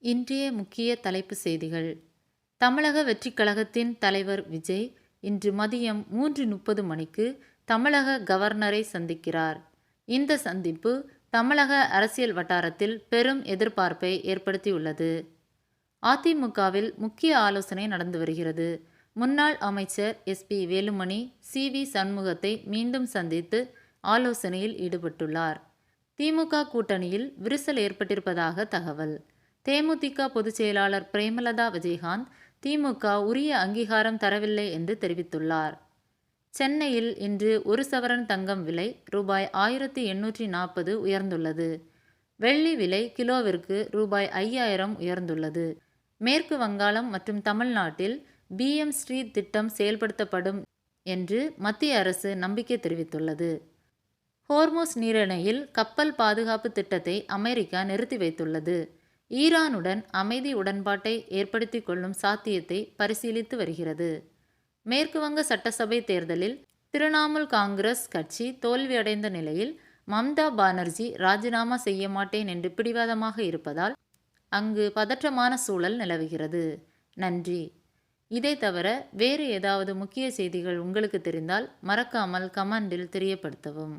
இன்றைய முக்கிய தலைப்பு செய்திகள். தமிழக வெற்றிக் கழகத்தின் தலைவர் விஜய் இன்று மதியம் 3:30 மணிக்கு தமிழக கவர்னரை சந்திக்கிறார். இந்த சந்திப்பு தமிழக அரசியல் வட்டாரத்தில் பெரும் எதிர்பார்ப்பை ஏற்படுத்தியுள்ளது. அதிமுகவில் முக்கிய ஆலோசனை நடந்து வருகிறது. முன்னாள் அமைச்சர் எஸ்.பி. வேலுமணி சி.வி. சண்முகத்தை மீண்டும் சந்தித்து ஆலோசனையில் ஈடுபட்டுள்ளார். திமுக கூட்டணியில் விரிசல் ஏற்பட்டிருப்பதாக தகவல். தேமுதிக பொதுச் செயலாளர் பிரேமலதா விஜயகாந்த் திமுக உரிய அங்கீகாரம் தரவில்லை என்று தெரிவித்துள்ளார். சென்னையில் இன்று ஒரு சவரன் தங்கம் விலை ரூபாய் 1840 உயர்ந்துள்ளது. வெள்ளி விலை கிலோவிற்கு ரூபாய் 5000 உயர்ந்துள்ளது. மேற்கு வங்காளம் மற்றும் தமிழ்நாட்டில் பி.எம். ஸ்ரீ திட்டம் செயல்படுத்தப்படும் என்று மத்திய அரசு நம்பிக்கை தெரிவித்துள்ளது. ஹோர்முஸ் நீரிணையில் கப்பல் பாதுகாப்பு திட்டத்தை அமெரிக்கா நிறுத்தி வைத்துள்ளது. ஈரானுடன் அமைதி உடன்பாட்டை ஏற்படுத்திக் கொள்ளும் சாத்தியத்தை பரிசீலித்து வருகிறது. மேற்கு வங்க சட்டசபை தேர்தலில் திரிணாமுல் காங்கிரஸ் கட்சி தோல்வியடைந்த நிலையில் மம்தா பானர்ஜி ராஜினாமா செய்ய மாட்டேன் என்று பிடிவாதமாக இருப்பதால் அங்கு பதற்றமான சூழல் நிலவுகிறது. நன்றி. இதை தவிர வேறு ஏதாவது முக்கிய செய்திகள் உங்களுக்கு தெரிந்தால் மறக்காமல் கமெண்டில் தெரியப்படுத்தவும்.